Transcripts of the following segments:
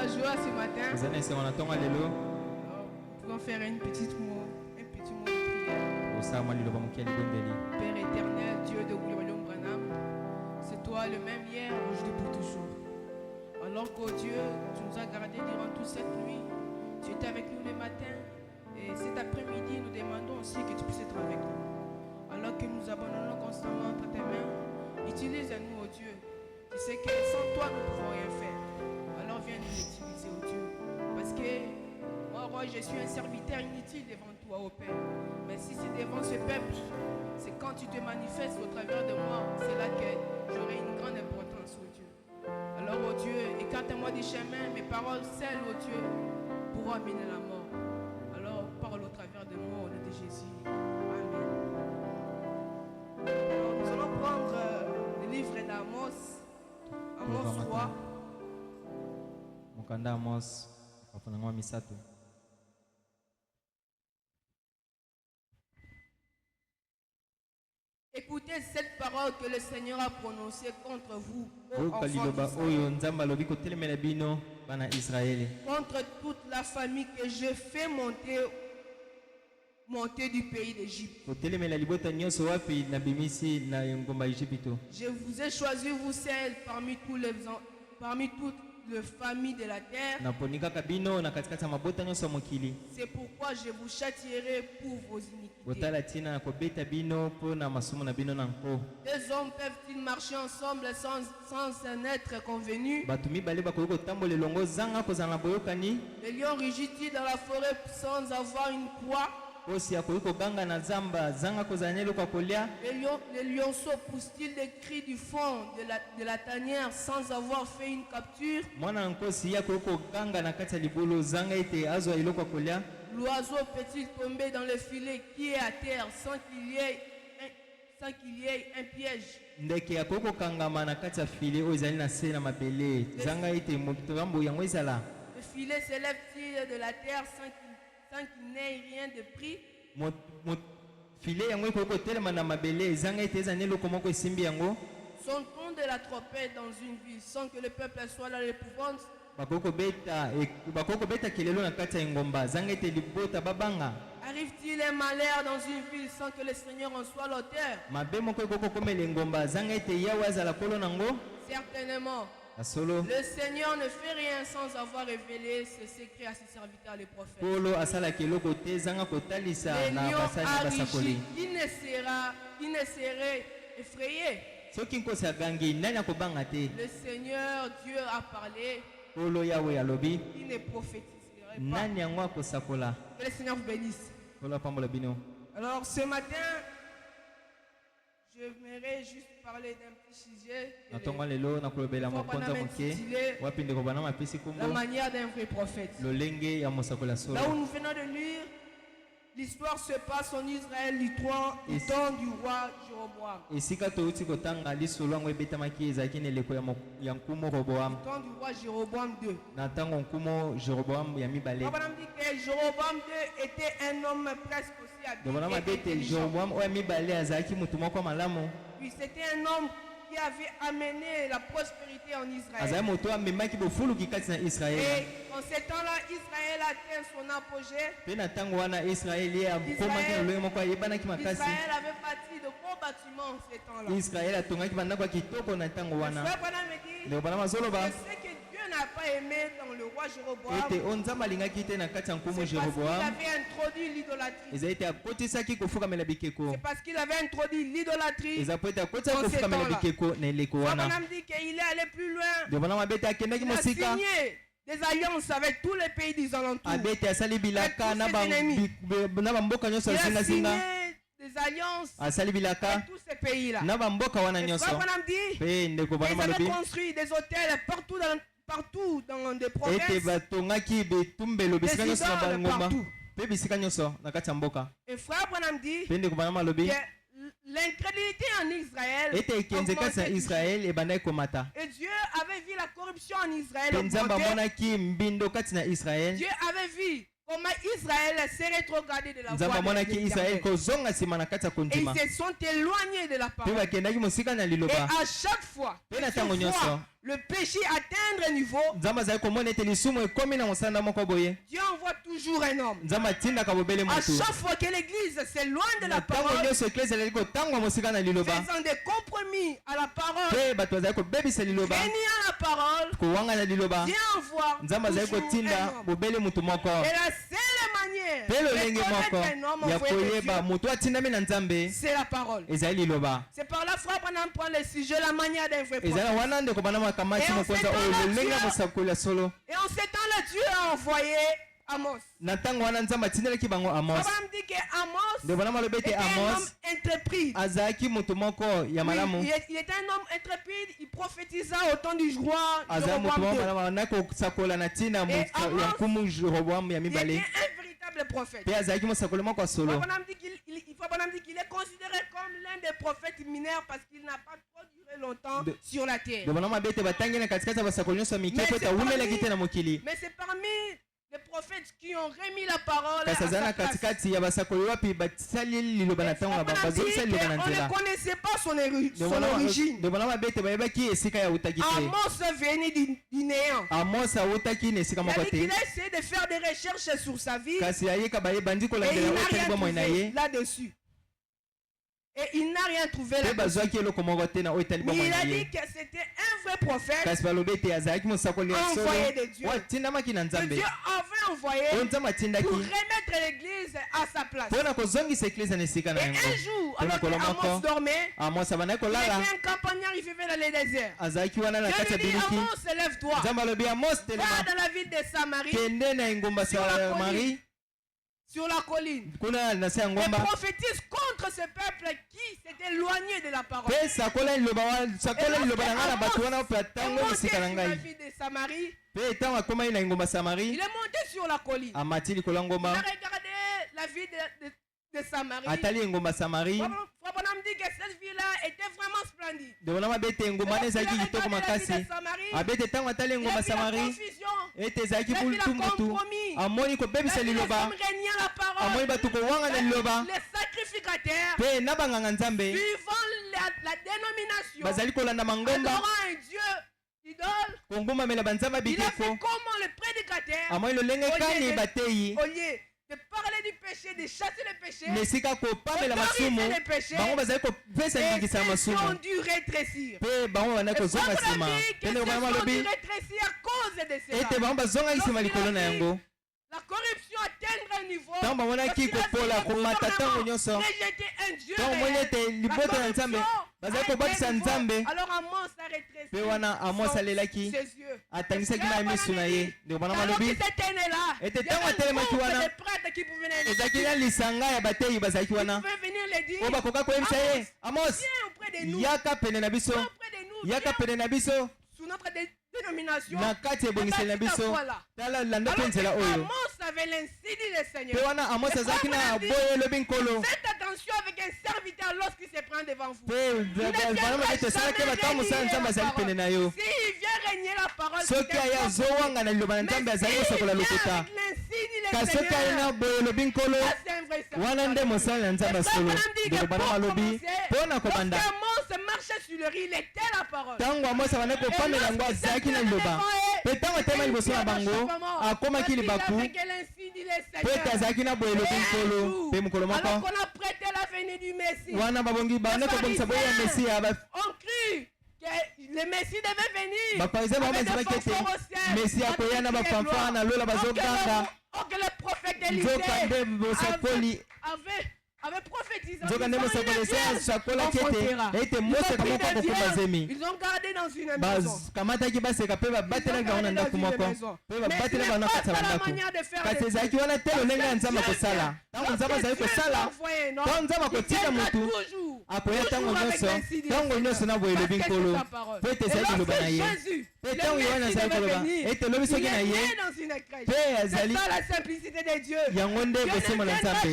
la joie ce matin. Alors, nous pouvons faire un petit mot de prière. Père éternel, Dieu de William Branham, c'est toi le même hier, aujourd'hui pour toujours. Alors que Dieu, tu nous as gardés durant toute cette nuit, tu étais avec nous le matin et cet après-midi, nous demandons aussi que tu puisses être avec nous. Alors que nous abandonnons constamment entre tes mains, utilise-nous, oh Dieu. Tu sais que sans toi, nous ne pouvons rien faire. Alors viens nous utiliser, oh Dieu. Parce que moi, roi, je suis un serviteur inutile devant toi, oh Père. Mais si c'est devant ce peuple, c'est quand tu te manifestes au travers de moi, c'est là que j'aurai une grande importance, oh Dieu. Alors, oh Dieu, écarte-moi du chemin, mes paroles seules, oh Dieu, pourront amener la mort. Alors, parle au travers de moi, au nom de Jésus. Amen. Alors, nous allons prendre le livre d'Amos, Amos 3. Mukanda Amos, kafunangwa misatu. Écoutez cette parole que le Seigneur a prononcée contre vous, Contre toute la famille que je fais monter du pays d'Égypte. Je vous ai choisi, vous seuls, parmi toutes les familles de la terre. C'est pourquoi je vous châtierai pour vos iniquités. Deux hommes peuvent-ils marcher ensemble sans en être convenus? Le lion rugit-il dans la forêt sans avoir une proie? Le lionceau pousse-t-il des cris du fond de la tanière sans avoir fait une capture? L'oiseau peut-il tomber dans le filet qui est à terre sans qu'il y ait un piège? Le filet s'élève-t-il de la terre sans qu'il n'ait rien de pris? Son-on de la trompette dans une ville sans que le peuple soit dans l'épouvante? Arrive-t-il un malheur dans une ville sans que le Seigneur en soit l'auteur? Certainement. Le Seigneur ne fait rien sans avoir révélé ses secrets à ses serviteurs les prophètes. Les lions enrichis, qui ne serait effrayé. Le Seigneur Dieu a parlé. Il ne prophétiserait pas. Que le Seigneur vous bénisse. Alors ce matin, j'aimerais juste parler d'un petit sujet. La manière d'un vrai prophète. Là où nous venons de lire, l'histoire se passe en Israël du temps du roi Jéroboam. Du temps du roi Jéroboam II. Jéroboam dit que Jéroboam II était un homme presque aussi intelligent. Oui, c'était un homme qui avait amené la prospérité en Israël. Et en ces temps-là, Israël atteint son apogée. Israël avait bâti de beaux bâtiments en ces temps-là. Le frère Branham me dit, je sais que Dieu n'a pas aimé dans le roi Jéroboam. C'est parce qu'il avait introduit l'idolâtrie. C'est parce qu'il avait introduit l'idolâtrie. Dans ces temps-là. Branham dit qu'il est allé plus loin. Il a signé des alliances avec tous les pays des alentours. Avec tous ses ennemis. Il a signé des alliances avec tous ces pays-là. Et Branham dit qu'ils avaient construit des hôtels partout dans des provinces. Des idoles partout. Et frère Branham dit que l'incrédulité en Israël et Dieu avait vu la corruption en Israël augmenter. Dieu avait vu comment Israël s'est rétrogradé de la voie de l'Éternel. Et ils se sont éloignés de la parole. Et à chaque fois, le péché atteindre un niveau, nzambe azali komona ete lisumu ekomi na mosanda moko boye, Dieu envoie toujours un homme. nzambe atindaka bobele À motu. chaque fois que l'église s'éloigne de la Ntango parole, nyonso eklesi ezali kotangwa mosika na liloba, faisant des compromis à la parole, mpe bato bazali kobebisa liloba, régnant la parole, kowanga na liloba, Dieu envoie nzambe azali toujours un kotinda homme. bobele motu moko. Et la seule manière Mpe lolenge de moko connaître un homme ya envoyé de koyeba Dieu, motu atindami na nzambe c'est la parole. ezali liloba. C'est par la foi qu'on prend le sujet, la manière d'un vrai ezali prophète. wana ndeko bana makamati Et on mokonza s'étend oyo là-dessus. lolenge ya mosakoli ya solo. Et en ce temps-là, Dieu a envoyé Amos. Na ntango wana nzambe atindelaki bango Amos. Abraham dit que Amos ndeko bana malobi ete était un homme Amos intrépide. azalaki motu moko ya Oui, malamu, il était un homme intrépide, il prophétisa au temps du roi azali motu moko Jeroboam II. malamu na kosakola na ntina ya nkumu Jeroboamu ya Il était mibale, un véritable prophète. mpe azalaki mosakoli moko ya solo. Abraham dit qu'il est considéré comme l'un des prophètes mineurs parce qu'il n'a pas trop duré longtemps sur la terre. ndeko bana mabe ete batangi na katikati ya basakoli nyonso ya mike Mais po ete c'est awumelaki te na mokili, Mais c'est parmi les prophètes qui ont remis la parole à kasi azali sa na place. katikati ya basakoli wapi basali liloba na ntango na bango, Abraham dit bazongisa liloba na qu'on ne nzela. connaissait pas son origine. ndeko bana mabe ete bayebaki esika ya awutaki te. Amos venait du néant. Amos awutaki na esika Il a moko dit qu'il te, a essayé de faire des recherches sur sa vie kasi ayeka bandi et kolandela il n'a oyo etali rien bomoi na trouvé ye, là-dessus. Et il n'a rien trouvé mpe là-dessus. bazwaki eloko moko te na oyo etali Mais bomoi il na a ye, dit que c'était un vrai prophète kasi balobi ete azalaki mosakoli ya solo envoyé de Dieu. oyo atindamaki na que nzambe, Dieu avait envoyé oyo nzambe atindaki pour remettre l'église à sa place. mpo na kozongisa eklesi na esika Et na yango. un jour, Mpe alors que mokolo Amos moko dormait, Amos abandaki il kolala, était un campagnard, il vivait dans les déserts. azalaki wana na Dieu kati ya lui dit, biliki, Amos, lève-toi. nzambe alobi Amos Va telema, dans la ville de Samarie, kende na engumba Sur la colline. Samari, sur la colline, kuna na se ya et ngomba, prophétise contre ce peuple qui s'est éloigné de la parole. mpe sakola liloba na ngai na bato wana mpe Il est atango monté misika sur na la ngai, ville de Samarie, mpe ntango akomaki na engumba il Samari, est monté sur la colline. amati likolo ya Il a ngomba, regardé la ville de Samarie. atali engumba Samari, Frère Branham dit que cette ville-là était vraiment splendide. ndeko mabe ete engumba wana ezalaki kitoko makasi, abe ete ntango atali Il a engumba vu la Samari confusion. ete ezalaki Il a vu la bultumbutu, compromis. amoni kobebisa Les liloba, hommes régnant la parole. amoni bato kowanga na liloba, Les sacrificateurs mpe na banganga nzambe suivant la dénomination, bazali kolanda mangomba adorant un Dieu idole. kongumbamela banzambe Il a fait bikeko, comment le prédicateur, amoni lolenge kani bateyi au lieu de parler du péché, de chasser le péché, na esika kopamela masumu, autoriser les péchés, bango bazali kopesa et ndingisa ya ceux masumu, ont dû rétrécir. mpe bango bandaki Et kozonga Frère nsima, Branham dit que mpe ndeko ceux bango ont dû balobi rétrécir à cause de ete cela. bango bazongaki nsima likolo na yango, La corruption atteindre un niveau. ntango bamonaki kopola komata ntango nyonso, Rejeter un Dieu ntango omoni réel. ete libota na nzambe bazali kobakisa nzambe, Alors Amos a rétréci mpe wana Amos alelaki ses yeux. atangisaki na misu na ye, ndeko bana Alors balobi qu'il s'était né là, ete il y ntango avait un atelemaki groupe wana de prêtres qui pouvaient ezalaki na lisanga ya bateyi bazalaki wana, venir les dire. oyo bakoka koyebisa ye Amos, Viens auprès de nous. yaka pene na biso, Viens auprès de nous. yaka Viens pene na biso, sous notre dénomination. na kati ya ebongiseli na biso, tala landa mpe Alors nzela que oyo. Amos avait l'insi dit le Mpe Seigneur. wana Amos azalaki na boye elobi nkolo, Faites attention avec un serviteur lorsqu'il se prend devant vous. mpe bana ete esalaki bato mosala nzambe azali pene na yo, S'il vient régner la parole, soki aya azowanga na liloba na nzambe azali kosakola lokuta, kasi soki aye na boye elobi nkolo, wana nde mosali na nzambe solo. Ndeko bana balobi mpo na kobanda marchait sur le riz, il était la parole. ntango Amos abandaki kopamela yango azalaki na liloba, mpe ntango atema liboso na bango akomaki libaku, mpo ete azalaki na boye elobi nkolo. Mpe mokolo moko Alors qu'on a prêté la venue du Messie, wana babongi bande kobongisa boye ya Mesia, on crie que le Messie devait venir. bafarisien bango avec des bandimaki ete fanfares au ciel, Mesia akoya na bafanfara na lola bazoganga, que le prophète Élisée nzoka nde mosakoli, avait prophétisé. nzoka nde mosakoli esi asakolaki ete Mose akamoko kokumba zemi, Ils ont gardé dans une maison. bakamataki baseka mpe babatelaki bango na ndako moko, mpe babatelaki bango na kati ya bandako, kasi ezalaki wana te lolenge ya nzambe akosala. Ntango nzambe azali kosala, ntango nzambe akotika motu akoya ntango nyonso na boye elobi nkolo, mpe ete ezali liloba na ye, mpe ntango yohana azali koloba ete elobi soki na ye mpe azali yango nde bosembo na nzambe.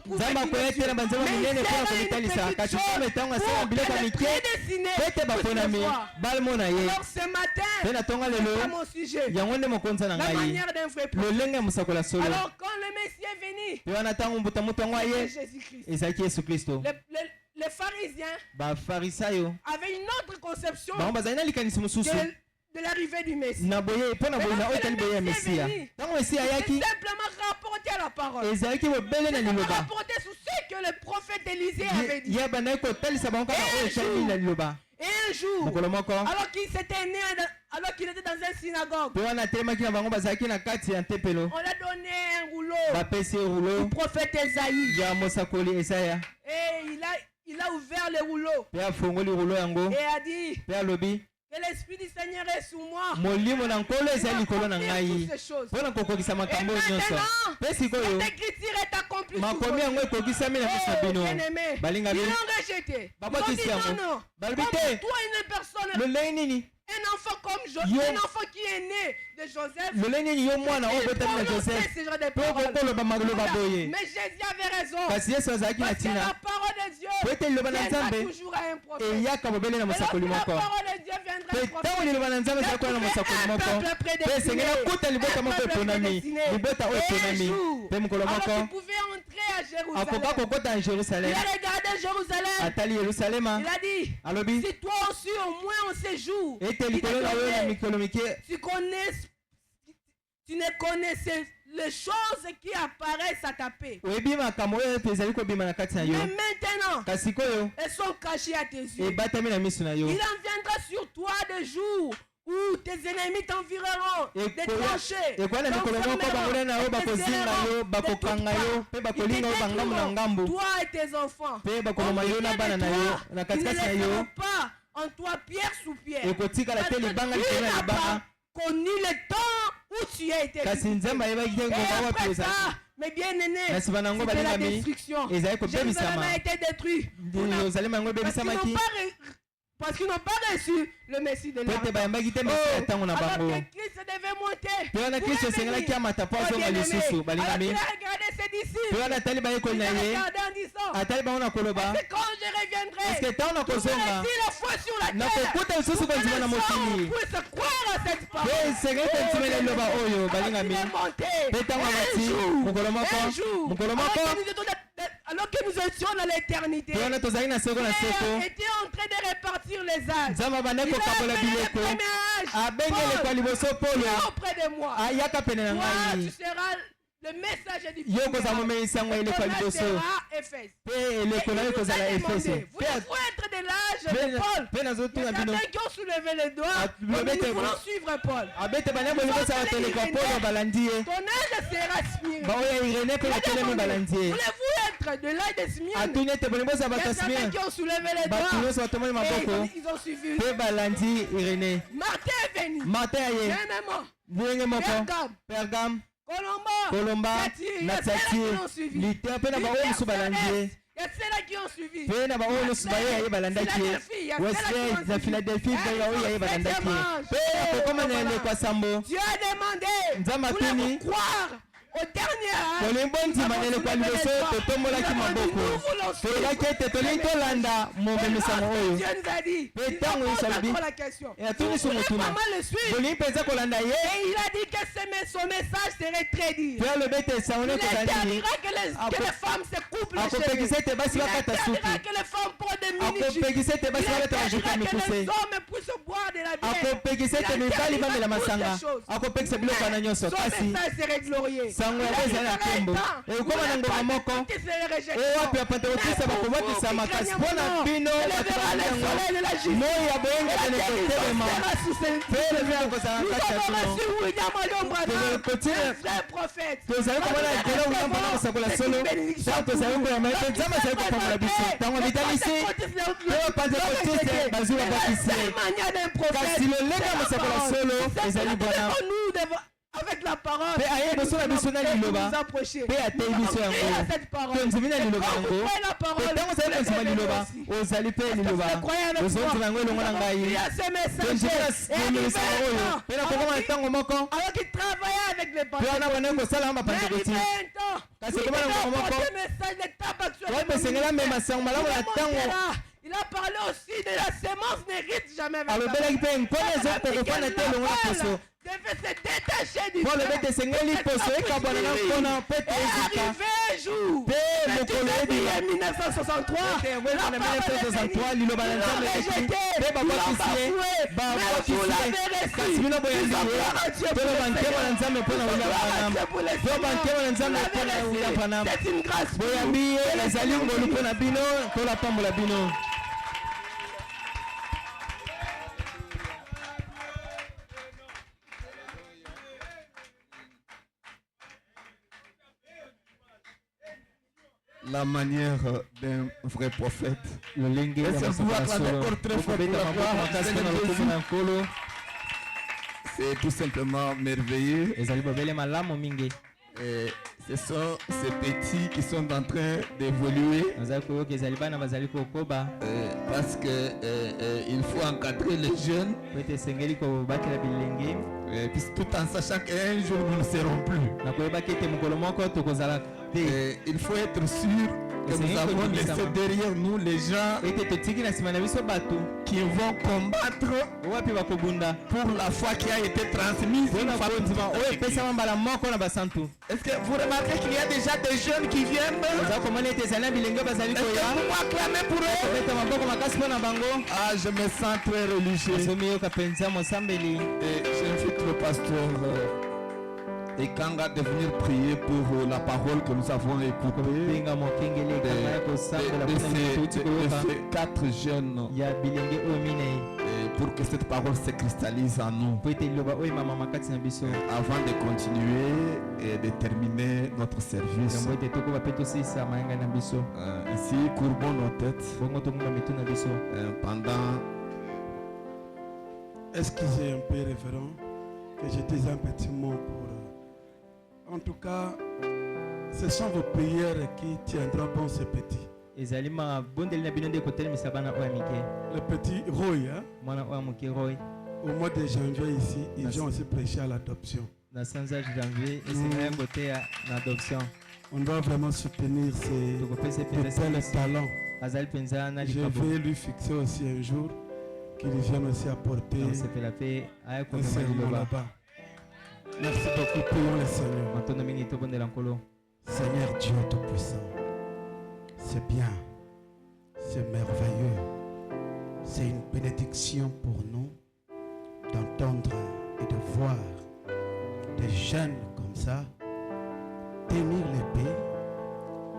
Nzambe akoya te na banzembo minene mpo na komitalisa, kasi nzambe ntango asala biloko ya mike mpe ete baponami balmona ye. Mpe na ntongo lelo yango nde mokonza na ngai, lolenge ya mosakola solo. Alors quand le Messie est venu, Mpe wana ntango mbuta moto yango aye Jésus-Christ, ezalaki Yesu Kristo. les pharisiens bafarisayo avaient une autre conception bango bazali na likanisi mosusu de l'arrivée du Messie. na boye mpo na boye na oyo etali boye ya mesiya ntango mesiya ayaki Simplement rapporter à la parole. ezalaki bobele na liloba Rapporter sur ce que le prophète Élisée avait dit. ye bandaki kotalisa bango kaka oyo etali na liloba Et un jour, mokolo moko alors qu'il s'était né, alors qu'il était dans une synagogue, mpe wana atelemaki na bango bazalaki na kati ya tempelo on a donné un rouleau bapesi rouleau au prophète Esaïe. ya mosakoli esaya Et il a ouvert le rouleau mpe afongoli rouleau yango et a dit mpe alobi que l'esprit du Seigneur est sur moi. molimo na nkolo ezali likolo na ngai mpo na kokokisa makambo oyo nyonso mpe sikoyo Cette écriture est accomplie. makomi yango ekokisami na miso na bino balingami Ils l'ont rejeté. babotisi yango balobi te Toi, une personne, lolei nini un enfant comme Yo. un enfant qui est né de Joseph. lolei nini yo mwana oyo obotami na joseph Ce genre de mpe paroles. okokoloba maloba boye Mais Jésus avait raison. kasi yesu azalaki na Parce que la ntina parole de Dieu po ete liloba na viendra nzambe toujours à un prophète. eyaka bobele na Et lorsque mosakoli la moko parole de Dieu viendra à un mpe ntango prophète, liloba na nzambe ezalaki wana mosakoli moko mpe esengeli akuta libota moko eponami libota oyo eponami mpe mokolo alors moko qu'il pouvait entrer à Jérusalem. akoka kokota na Il jerusalem a regardé Jérusalem. atali yerusalema Il a dit, alobi si toi aussi au moins en ces jours, ete likolo na oyo na mikolo mike tu ne connaissais les choses qui apparaissent à ta paix. oyebi makambo oyo mpe ezali kobima na kati na yo Mais maintenant, kasi sikoyo elles sont cachées à tes yeux. ebatami na miso na yo Il en viendra sur toi des jours où tes ennemis t'envireront, des tranchées, ekoya na mikolo moko banguna na yo bakozinga yo bakokanga yo mpe bakolinga yo bangambu na ngambu toi et tes enfants. mpe bakoloma yo na bana na yo na katikati na yo pas en toi pierre sous pierre. ekotikala te libanga likolo na libanga connu le temps où tu as été. kasi nzambe ayebaki te Et ngonga wapi après ozalaki ça, mais bien aimé, na nsima nango c'était la balingami destruction. ezali kobebisama Jérusalem a été détruit. yerusalema yango ebebisamaki Parce qu'ils n'ont pas reçu le Messie de po ete leur bayambaki te mesi ya ntango na alors bango que Christ devait monter. mpe wana kristo esengelaki amata mpo azonga lisusu Alors qu'il balingami a regardé ses mpe disciples. wana atali bayekoli Il na a ye regardé en disant, atali bango na koloba c'est quand je reviendrai. eske ntango na Je kozonga mettrai la foi sur la terre. nakokuta lisusu konzima na mokili Pour se croire à cette mpe parole. esengeli konzimela liloba oyo balingami mpe ntango amati mokolo moko Alors que nous étions dans l'éternité, mpe wana tozalaki na seko na seko il était en train de répartir les âges. nzambe abandaki Il a kokabola appelé le bileko premier âge. abengelekwa liboso polo Viens auprès de moi. ayaka pene na Toi, tu ngai seras le message du yo kozala momemisi yango elekwa liboso mpe eleko na yo kozala efeso Vous devez être de l'âge de Paul. mpe nazotuna bino Certains qui ont soulevé les doigts, nous voulons suivre Paul. abete banyambo libosaka toleka polo balandi ye Ton âge sera Smyrne. baoyo irene mpe batelemi balandi ye Voulez-vous être de l'âge de Smyrne? atuni ete bolimbosa bato ya Certains smir qui ont soulevé les bato doigts, nyonso batomoni maboko ils ont suivi. mpe balandi irene Martin est venu. martin aye Même ndenge moko Pergame, pergame Colomba, kolomba il y na a ceux-là qui tiatire l'ont suivi. liter mpe na baoyo mosusu balandi ye Il y a ceux-là qui ont suivi. mpe na baoyo mosusu baye yaye balandaki ye wesley na philadelphie mpe baoyo yaye balandaki ye mpe akokoma na eleko ya sambo Dieu a demandé, nzambe atuni voulez-vous croire au dernier âge? tolingi ndima na eleko ya liboso totombolaki maboko tolobaki ete tolingi tolanda momemisango oyo Dieu nous a dit, mpe il ntango nous yesu pose alobi encore la question. atuni so Vous voulez motuna vraiment le suivre? tolingi mpenza kolanda ye Et il a dit que son message serait très dur. mpe alobi ete esango Il nde kozali interdira que les femmes se coupent les cheveux. akopekisa ete basi Il bakata suki interdira que les femmes portent des mini-jupes. akopekisa ete basi Il babeta bajupe interdira que mikuse les hommes puissent boire de la bière. akopekisa ete mibali bamela masanga akopekisa biloko wana nyonso Son kasi message serait glorieux. sango yango ezali na nkombo ekokoma na ngonga moko owapi ya pentekotista bakobatisama kasi mpo na bino bato yango moi ya boyengetene kotelema mpe levina kozala kati ya bino tozali komona ekelo wina mpona kosakola solo ntango tozali koyama ete nzambe azali kopambola biso ntango bitalisi mpe bapentekotiste bazwi babakisi kasi lolenge ya mosakola solo ezali bona avec la parole, mpe aye liboso na biso na liloba mpe atei biso yango tonzimi na liloba yango mpe ntango ozali konzima liloba ozali mpe liloba ozonzima yango elongo na ngai tonzimi na momilisaka oyo mpe nakokoma na ntango moko mpe wana bandaki kosala yango bapentekoti kasi ekoma na ngongo moko oyepe esengeli amema sango malamu na ntango il a parlé aussi de la semence n'hérite jamais avec alobelaki mpe nkoni ezokokofana te elongo na poso devait se s'empêcher d'y Paul faire. bete sengeli poso ekabwana na mpona po ete ezika Arrivé un jour. pe mokolo Depuis ebima 1963. te ngwena na 1963 liloba na nzambe eki pe babwakisi ye kasi bino boyandi ye toloba nkema na nzambe mpona William Branham toloba nkema na nzambe mpona William Branham boyambi ye ezali ngolu mpona bino tolapambola bino. La manière d'un vrai prophète. C'est tout simplement merveilleux. Et ce sont ces petits qui sont en train d'évoluer. Parce que il faut encadrer les jeunes. Tout en sachant qu'un jour nous ne serons plus. Il faut être sûr que nous avons laissé derrière nous les gens qui vont combattre pour la foi qui a été transmise. Est-ce que vous remarquez qu'il y a déjà des jeunes qui viennent? Est-ce que vous m'acclamez pour eux? Ah, je me sens très religieux. Et j'invite le pasteur Ekanga de venir prier pour la parole que nous avons écoutée de ces 4 jeunes et pour que cette parole se cristallise en nous avant de continuer et de terminer notre service. Ici, courbons nos têtes pendant... Excusez un peu, révérend, que je dise un petit mot pour... En tout cas, ce sont vos prières qui tiendront bon ce petit. Le petit Roy, hein? Au mois de janvier ici, ils ont aussi prêché à l'adoption. On doit vraiment soutenir ces talents. Je vais lui fixer aussi un jour qu'il vienne aussi apporter un serment là-bas. Merci beaucoup, prions le Seigneur. Seigneur Dieu Tout-Puissant, c'est bien, c'est merveilleux, c'est une bénédiction pour nous d'entendre et de voir des jeunes comme ça tenir l'épée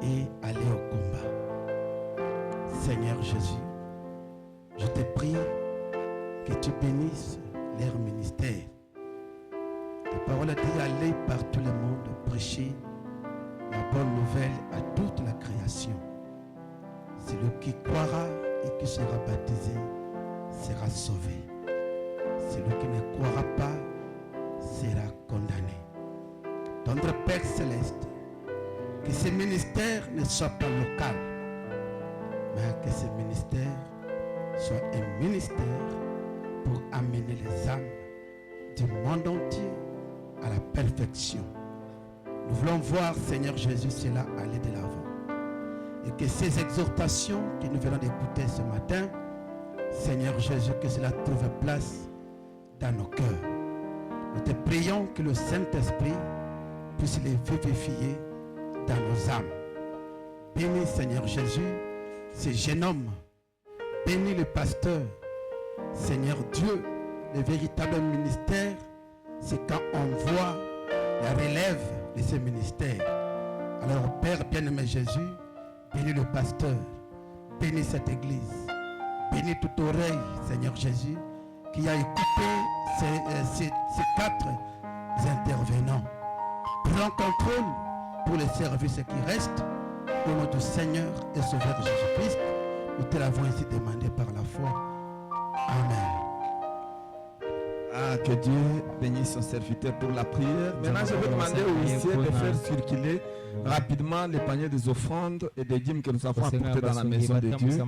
et aller au combat. Seigneur Jésus, je te prie que tu bénisses leur ministère. La parole a dit aller par tout le monde, prêcher la bonne nouvelle à toute la création. Celui qui croira et qui sera baptisé sera sauvé. Celui qui ne croira pas sera condamné. Notre Père Céleste, que ce ministère ne soit pas local, mais que ce ministère soit un ministère pour amener les âmes du monde entier à la perfection. Nous voulons voir, Seigneur Jésus, cela aller de l'avant. Et que ces exhortations que nous venons d'écouter ce matin, Seigneur Jésus, que cela trouve place dans nos cœurs. Nous te prions que le Saint-Esprit puisse les vivifier dans nos âmes. Bénis, Seigneur Jésus, ces jeunes hommes. Bénis le pasteur. Seigneur Dieu, le véritable ministère, c'est quand on voit la relève de ce ministère. Alors, Père bien-aimé Jésus, bénis le pasteur, bénis cette église, bénis toute oreille, Seigneur Jésus, qui a écouté ces 4 intervenants. Prends contrôle pour les services qui restent. Au nom du Seigneur et Sauveur Jésus-Christ, nous te l'avons ici demandé par la foi. Amen. Ah, que Dieu bénisse son serviteur pour la prière. Maintenant, je vais demander aux huissiers de faire circuler rapidement les paniers des offrandes et des dîmes que nous avons apportés dans la maison de Dieu.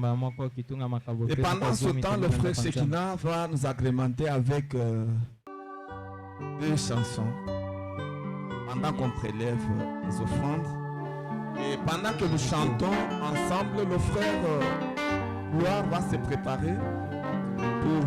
Et pendant ce temps, le frère Shekina va nous agrémenter avec 2 chansons pendant qu'on prélève les offrandes. Et pendant que nous chantons ensemble, le frère Gloire va se préparer pour